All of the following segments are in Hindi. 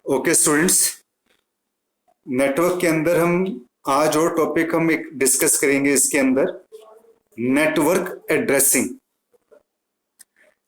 ओके स्टूडेंट्स, नेटवर्क के अंदर हम आज और टॉपिक हम एक डिस्कस करेंगे इसके अंदर नेटवर्क एड्रेसिंग।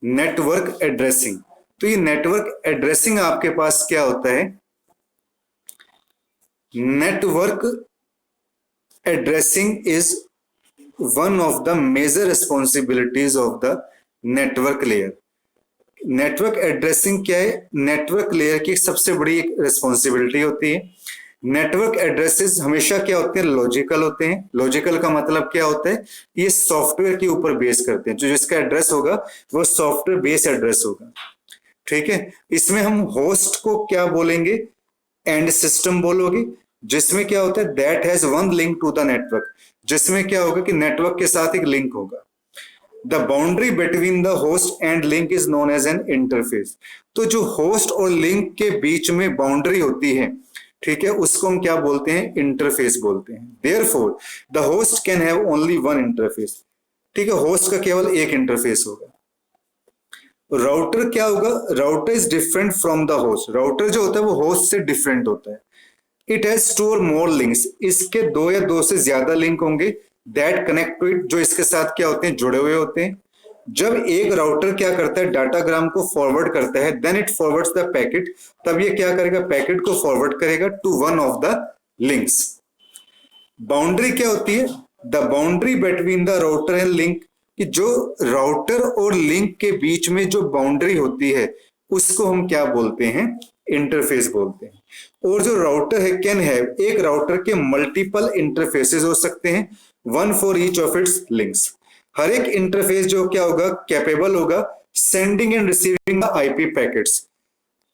नेटवर्क एड्रेसिंग, तो ये नेटवर्क एड्रेसिंग आपके पास क्या होता है? Network addressing is one of the major responsibilities of the network layer. Network addressing क्या है? नेटवर्क लेयर की सबसे बड़ी एक रिस्पॉन्सिबिलिटी होती है। नेटवर्क एड्रेसेस हमेशा क्या होते हैं? लॉजिकल होते हैं। लॉजिकल का मतलब क्या होता है? ये सॉफ्टवेयर के ऊपर बेस करते हैं। जो जिसका एड्रेस होगा वो सॉफ्टवेयर बेस एड्रेस होगा। ठीक है, इसमें हम होस्ट को क्या बोलेंगे? एंड सिस्टम बोलोगे, जिसमें क्या होता है? That has one link to the network, जिसमें क्या होगा कि नेटवर्क के साथ एक लिंक होगा। The boundary between the host and link is known as an interface. तो जो होस्ट और लिंक के बीच में बाउंड्री होती है, ठीक है, उसको हम क्या बोलते हैं? इंटरफेस बोलते हैं। Therefore the host can have only one interface. ठीक है, होस्ट का केवल एक इंटरफेस होगा। राउटर क्या होगा? Router is different from the host. Router जो होता है वो होस्ट से डिफरेंट होता है। इट हैज टू और मोर लिंक्स। इसके दो या दो से ज्यादा लिंक होंगे दैट कनेक्ट टू इट, जो इसके साथ क्या होते हैं? जुड़े हुए होते हैं। जब एक राउटर क्या करता है? डाटाग्राम को फॉरवर्ड करता है, then it forwards the packet. तब ये क्या करेगा? पैकेट को फॉरवर्ड करेगा to one of the links. Boundary क्या होती है? The boundary between the router and link, कि जो राउटर और लिंक के बीच में जो बाउंड्री होती है उसको हम क्या बोलते हैं? इंटरफेस बोलते हैं। और जो राउटर है कैन हैव, एक राउटर के मल्टीपल इंटरफेसेस हो सकते हैं, one for each of its links. हर एक इंटरफेस जो क्या होगा? कैपेबल होगा sending and receiving IP packets.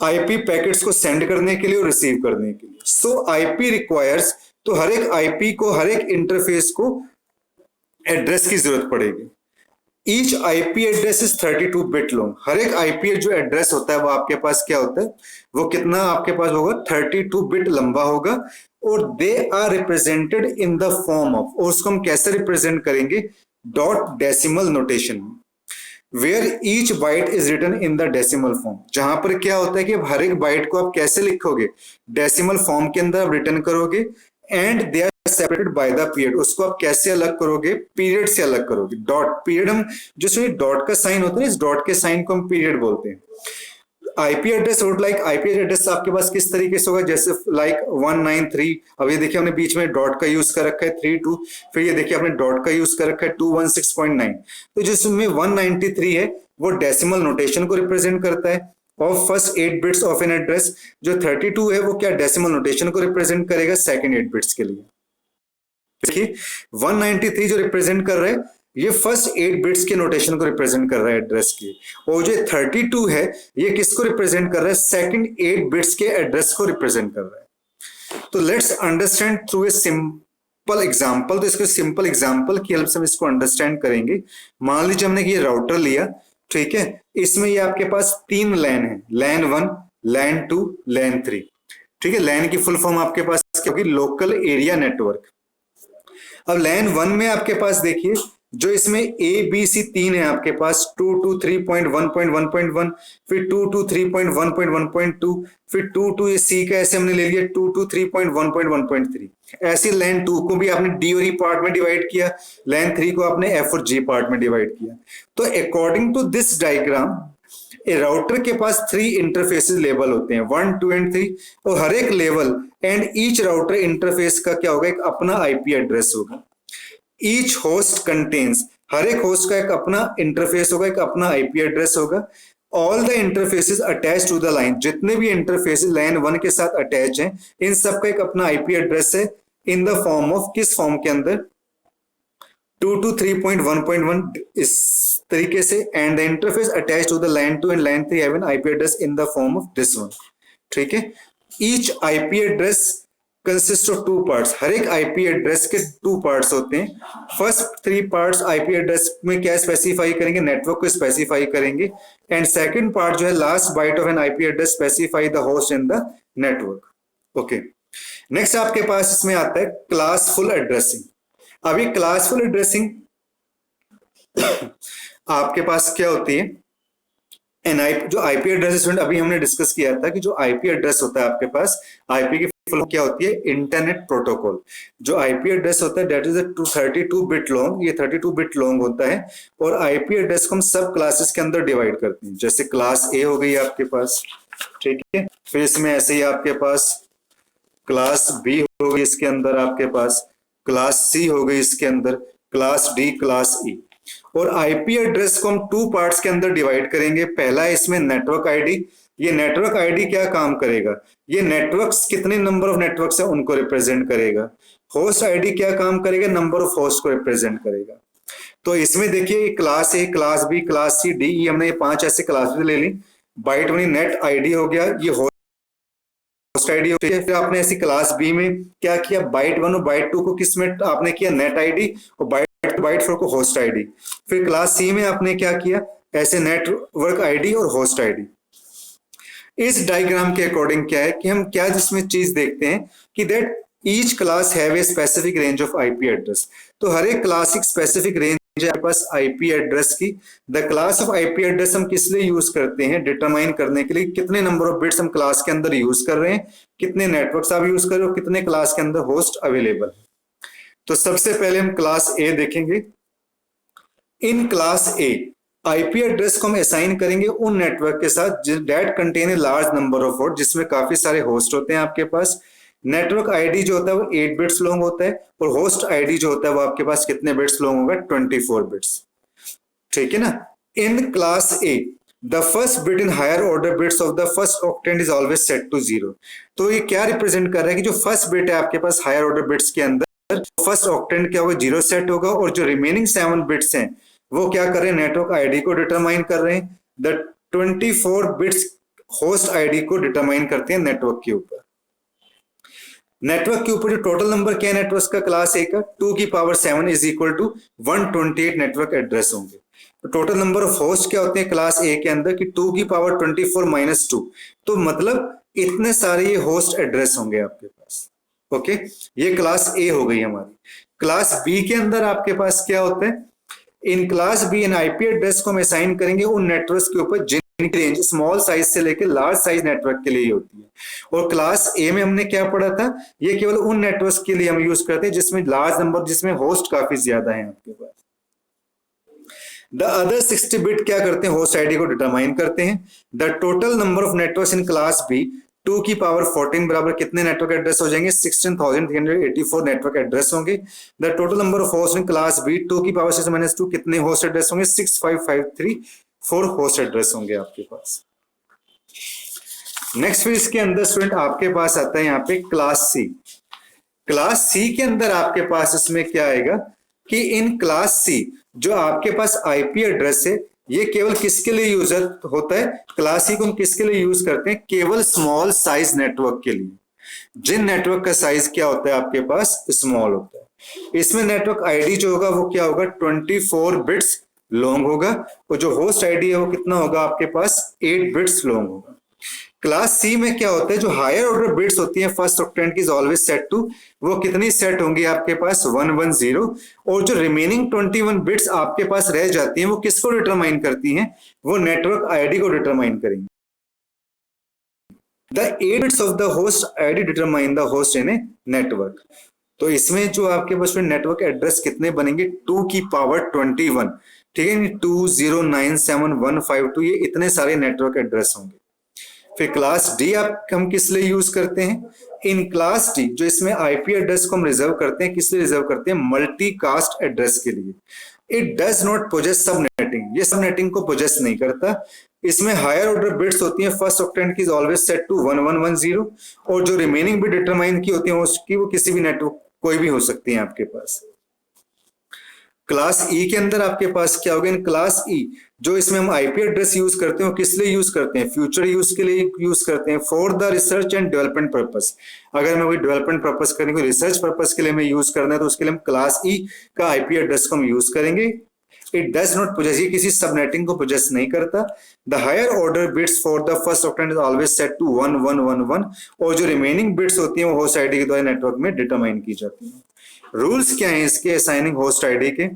IP packets को सेंड करने के लिए और रिसीव करने के लिए। सो आईपी रिक्वायर्स, तो हर एक आईपी को, हर एक इंटरफेस को एड्रेस की जरूरत पड़ेगी। Each IP address is 32 bit long. हर एक आईपी जो एड्रेस होता है वो आपके पास क्या होता है? वो कितना आपके पास होगा? 32 बिट लंबा होगा। और they are represented in the form of, और उसको हम कैसे रिप्रेजेंट करेंगे? डॉट डेसिमल नोटेशन में, where each byte is written in the decimal form. जहां पर क्या होता है कि हर एक बाइट को आप कैसे लिखोगे? डेसिमल फॉर्म के अंदर आप रिटर्न करोगे। And they are separated by the period. उसको आप कैसे अलग करोगे? पीरियड से अलग करोगे। डॉट पीरियड, हम जो डॉट का साइन होता है, इस डॉट के साइन को हम पीरियड बोलते हैं। आईपी एड्रेस और लाइक आईपी एड्रेस आपके पास किस तरीके से होगा? जैसे लाइक 193, अब ये देखिए हमने बीच में डॉट का यूज कर रखा है 32, फिर ये देखिए आपने डॉट का यूज कर रखा है 216.9। तो जिसमें 193 है वो डेसिमल नोटेशन को रिप्रेजेंट करता है of first 8 bits of an address. जो 32 है वो क्या? डेसिमल नोटेशन को रिप्रेजेंट करेगा सेकंड 8 बिट्स के लिए। देखिए 193 जो रिप्रेजेंट कर रहा है ये फर्स्ट 8 बिट्स के नोटेशन को रिप्रेजेंट कर रहा है एड्रेस की। और जो 32 है ये किसको रिप्रेजेंट कर रहा है? सेकंड 8 बिट्स के एड्रेस को रिप्रेजेंट कर रहा है। तो let's understand through a simple example. तो इसको सिंपल एग्जांपल की हेल्प से हम इसको अंडरस्टैंड करेंगे। मान लीजिए हमने ये राउटर लिया, ठीक है, इसमें ये आपके पास 3 लैन है, लैन 1, लैन 2, लैन 3। ठीक है, लैन की फुल फॉर्म आपके पास क्या होगी? Local area network. अब लैन 1 में आपके पास देखिए जो इसमें ए बी सी 3 है आपके पास, 223.1.1.1, फिर 223.1.1.2, फिर 22 सी का ऐसे हमने ले लिया 223.1.1.3। ऐसे लैन 2 को भी आपने डी और ई पार्ट में डिवाइड किया, लैन 3 को आपने एफ और जी पार्ट में डिवाइड किया। तो according to this diagram a router के पास 3 इंटरफेसेस लेवल होते हैं, 1, 2 एंड 3। और हर एक level and each router interface का क्या होगा? एक अपना आईपी एड्रेस होगा। ईच होस्ट कंटेन्स, हर एक होस्ट का एक अपना इंटरफेस होगा, एक अपना आईपी एड्रेस होगा। All the interfaces attach to the line, जितने भी इंटरफेसेस लाइन 1 के साथ अटैच हैं इन सबका एक अपना आईपी एड्रेस है इन द फॉर्म ऑफ, किस फॉर्म के अंदर? 223.1.1 इस तरीके से। And the interface attach to the line 2 and line 3 have an IP address in the form of this one. ठीक है, each IP address consist of 2 parts. हर एक आईपी एड्रेस के 2 पार्ट्स होते हैं। फर्स्ट 3 पार्ट्स आईपी एड्रेस में क्या स्पेसिफाई करेंगे? नेटवर्क को स्पेसिफाई करेंगे। एंड सेकंड पार्ट जो है last byte of an IP address specify the host in the network. Okay, next आपके पास इसमें आता है क्लासफुल एड्रेसिंग। अभी क्लासफुल एड्रेसिंग आपके पास क्या होती है? जो आईपी एड्रेस स्टूडेंट अभी हमने डिस्कस किया था कि जो आईपी एड्रेस होता है आपके पास, आईपी की फुल क्या होती है, इंटरनेट प्रोटोकॉल। जो आईपी एड्रेस होता है दैट इज 32 बिट लॉन्ग, ये 32 बिट लॉन्ग होता है। और आईपी एड्रेस को हम सब क्लासेस के अंदर डिवाइड करते हैं, जैसे क्लास ए हो गई आपके पास, ठीक है। फिर इसमें ऐसे ही आपके पास क्लास बी हो गई, इसके अंदर आपके पास क्लास सी हो गई, इसके अंदर क्लास डी, क्लास ई। और आईपी एड्रेस को हम टू पार्ट्स के अंदर डिवाइड करेंगे। पहला है इसमें नेटवर्क आईडी। ये नेटवर्क आईडी क्या काम करेगा, ये नेटवर्क्स कितने नंबर ऑफ नेटवर्क्स है उनको रिप्रेजेंट करेगा। होस्ट आईडी क्या काम करेगा, नंबर ऑफ होस्ट को रिप्रेजेंट करेगा। तो इसमें देखिए class A, class B, class C, D, E, हमने ये 5 ऐसे क्लासेस ले ली। बाइट वन नेट आईडी हो गया, ये होस्ट आईडी हो गया। फिर आपने ऐसी क्लास बी में क्या किया, बाइट वन और बाइट टू को किस में आपने किया, नेट आईडी, और बाइट फोर को होस्ट आईडी। फिर क्लास सी में आपने क्या किया, ऐसे नेटवर्क आईडी और होस्ट आईडी। इस डायग्राम के अकॉर्डिंग क्या है कि हम क्या जिसमें चीज देखते हैं कि that each class have a specific range of IP address. तो हर एक क्लास एक स्पेसिफिक रेंज है आपके पास आईपी एड्रेस की। The class of IP address हम किस लिए यूज करते हैं, डिटरमाइन करने के लिए कितने नंबर ऑफ बिट्स हम क्लास के अंदर यूज कर रहे हैं, कितने नेटवर्क्स आप यूज कर रहे हो, कितने क्लास के अंदर होस्ट अवेलेबल है। तो सबसे पहले हम क्लास ए देखेंगे। इन क्लास ए आईपी एड्रेस को हम असाइन करेंगे उन नेटवर्क के साथ that contain a large number of host, जिसमें काफी सारे होस्ट होते हैं आपके पास। नेटवर्क आईडी जो होता है वो 8 बिट्स लॉन्ग होता है, और होस्ट आईडी जो होता है वो आपके पास कितने बिट्स लॉन्ग होगा, 24 बिट्स, ठीक है ना। In class A the first bit in higher order bits of the first octant is always set to 0। तो ये क्या रिप्रेजेंट कर रहा है कि जो फर्स्ट बिट है आपके पास हायर ऑर्डर बिट्स के अंदर, फर्स्ट ऑक्टेंट क्या होगा, 0 सेट होगा। और जो रिमेनिंग 7 बिट्स हैं वो क्या कर रहे हैं, नेटवर्क आईडी को डिटरमाइन कर रहे हैं। द 24 बिट्स होस्ट आईडी को डिटरमाइन करते हैं नेटवर्क के ऊपर। नेटवर्क के ऊपर जो टोटल नंबर क्या है नेटवर्क का, क्लास ए का 2 की power 7 is equal to 128 network address होंगे। तो टोटल नंबर ऑफ होस्ट क्या होते हैं क्लास ए के अंदर कि 2 की पावर 24 माइनस 2, तो मतलब इतने सारे ये होस्ट एड्रेस होंगे आपके पास। ओके, ये क्लास ए हो गई हमारी। क्लास बी के अंदर आपके पास क्या होता है, in class B an IP address को हम असाइन करेंगे उन नेटवर्क्स के ऊपर जिनकी रेंज स्मॉल साइज से लेकर लार्ज साइज नेटवर्क के लिए होती है। और क्लास ए में हमने क्या पढ़ा था, ये केवल उन नेटवर्क्स के लिए हम यूज करते हैं जिसमें लार्ज नंबर, जिसमें होस्ट काफी ज्यादा है आपके पास। द अदर 60 बिट क्या करते हैं, होस्ट आईडी को डिटरमाइन करते हैं। The total number of networks in class B 2 की पावर 14 बराबर कितने नेटवर्क एड्रेस हो जाएंगे, 16,384 नेटवर्क एड्रेस होंगे। The total number of host in class B 2 की पावर 6 माइनस 2 कितने होस्ट एड्रेस होंगे, 65,534 होस्ट एड्रेस होंगे आपके पास। नेक्स्ट फिर इसके अंदर स्टूडेंट आपके पास आता है यहाँ पे क्लास सी। क्लास सी के अंदर आपके पास इसमें क्या आएगा कि इन क्लास सी जो आपके पास आईपी एड्रेस है ये केवल किसके लिए यूज होता है, क्लास सी को हम किसके लिए यूज करते हैं, केवल स्मॉल साइज नेटवर्क के लिए। जिन नेटवर्क का साइज क्या होता है आपके पास, स्मॉल होता है। इसमें नेटवर्क आईडी जो होगा वो क्या होगा, 24 बिट्स लॉन्ग होगा, और जो होस्ट आईडी है वो कितना होगा आपके पास, 8 बिट्स लॉन्ग होगा। क्लास सी में क्या होता है, जो हायर ऑर्डर बिट्स होती है फर्स्ट ऑक्टेंट की ऑलवेज सेट टू, वो कितनी सेट होंगी आपके पास, 110। और जो रिमेनिंग 21 बिट्स आपके पास रह जाती हैं वो किसको डिटरमाइन करती हैं, वो नेटवर्क आईडी को डिटरमाइन करेंगे। The 8 bits of the host ID determine the host in a network. तो इसमें जो आपके पास नेटवर्क एड्रेस कितने बनेंगे, 2 की पावर 21, ठीक है, 2097152, ये इतने सारे नेटवर्क एड्रेस होंगे। फिर क्लास डी आप हम किस लिए यूज करते हैं, इन क्लास डी जो इसमें आईपी एड्रेस को हम रिजर्व करते हैं, किस लिए रिजर्व करते हैं, मल्टी कास्ट एड्रेस के लिए। It does not possess subnetting, ये सबनेटिंग को पोजेस नहीं करता। इसमें हायर ऑर्डर बिट्स होती हैं फर्स्ट ऑक्टेंट की ऑलवेज सेट टू 1110, और जो रिमेनिंग बिट डिटरमाइन की होती है उसकी वो किसी भी नेटवर्क कोई भी हो सकती है आपके पास। क्लास ई के अंदर आपके पास क्या होगा, इन क्लास ई जो इसमें हम आईपी एड्रेस यूज करते हैं वो किस लिए यूज करते हैं, फ्यूचर यूज के लिए यूज करते हैं, for the research and development purpose. अगर मैं कोई डेवलपमेंट पर्पस करेंगे, कोई रिसर्च पर्पस के लिए मैं यूज करना है तो उसके लिए हम क्लास ई का आईपी एड्रेस को हम यूज करेंगे। इट डज नॉट पोजेस, ये किसी सबनेटिंग को पोजेस नहीं करता। The higher order bits for the first octant is always set to 1111, और जो रिमेनिंग बिट्स होती हैं वो होस्ट आईडी के द्वारा नेटवर्क में डिटरमाइन की जाती है। रूल्स क्या है इसके असाइनिंग होस्ट आईडी के,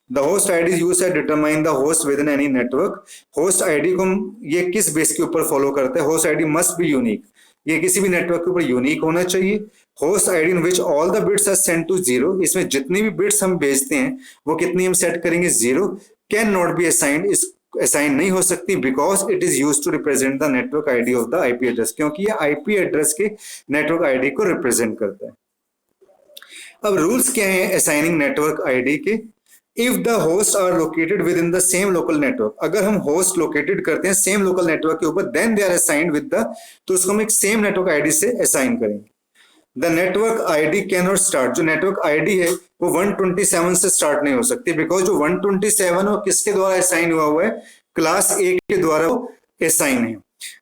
द होस्ट आईडी यूज है determine the host within any network. Host ID को ये किस बेस के ऊपर फॉलो करता है? Host ID must be unique, ये किसी भी नेटवर्क के ऊपर यूनिक होना चाहिए। Host ID in which all the bits are set to zero, इसमें जितनी भी बिट्स हम भेजते हैं वो कितनी हम सेट करेंगे? Zero. Can not be assigned, इस असाइन नहीं हो सकती because it is use to represent the network ID of the IP address, क्योंकि ये आईपी एड्रेस के नेटवर्क आईडी को रिप्रेजेंट करता है। अब रूल्स क्या है असाइनिंग नेटवर्क आईडी के? If the host are located within the same local network, अगर हम होस्ट लोकेटेड करते हैं सेम लोकल नेटवर्क के ऊपर, then they are assigned with the, तो उसको हम एक सेम नेटवर्क आईडी से असाइन करेंगे। The network ID can not start, जो नेटवर्क आईडी है वो 127 से स्टार्ट नहीं हो सकती, बिकॉज जो 127 वो किसके द्वारा असाइन हुआ है? क्लास ए के द्वारा असाइन है।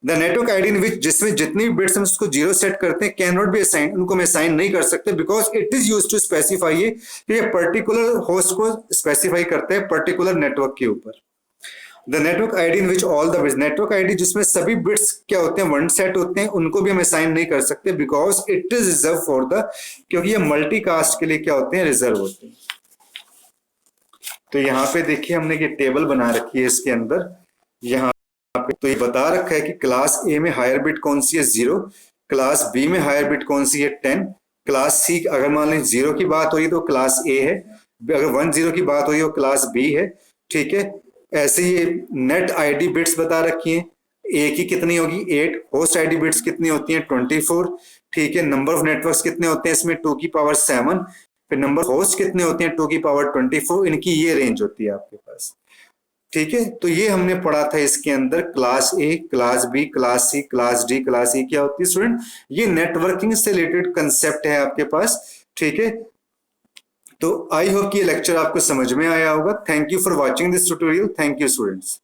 द नेटवर्क आईडी इन विच, जिसमें जितनी भी बिट्स हम उसको जीरो सेट करते हैं, कैन नॉट बी असाइन, उनको हम असाइन नहीं कर सकते because it is use to specify, ये पर्टिकुलर होस्ट को स्पेसिफाई करते हैं पर्टिकुलर नेटवर्क के ऊपर। The network ID in which all the bits, network ID जिसमें सभी बिट्स क्या होते हैं? वन सेट होते हैं, उनको भी हम असाइन नहीं कर सकते because it is reserve for the, क्योंकि ये मल्टीकास्ट के लिए क्या होते हैं? रिजर्व होते हैं। तो यहाँ पे देखिए हमने ये टेबल बना रखी है, इसके अंदर यहाँ पे तो ये बता रखा है कि क्लास ए में हायर बिट कौन सी है? 0। क्लास बी में हायर बिट कौन सी है? 10। क्लास सी, अगर मान लें 0 की बात हो रही है तो क्लास ए है, अगर 10 की बात हो रही है तो क्लास बी है। ठीक है, ऐसे ये नेट आईडी बिट्स बता रखी हैं, ए की कितनी होगी? 8। होस्ट आईडी बिट्स कितनी होती हैं? 24। ठीक है, नंबर ऑफ नेटवर्क्स कितने होते हैं इसमें? 2 की पावर 7। फिर नंबर होस्ट कितने होते हैं? 2 की पावर 24। इनकी ये रेंज होती है आपके पास। ठीक है, तो ये हमने पढ़ा था इसके अंदर class A, class B, class C, class D, class E क्या होती है स्टूडेंट? ये नेटवर्किंग से रिलेटेड कंसेप्ट है आपके पास। ठीक है, तो आई होप कि ये लेक्चर आपको समझ में आया होगा। Thank you for watching this tutorial. Thank you students.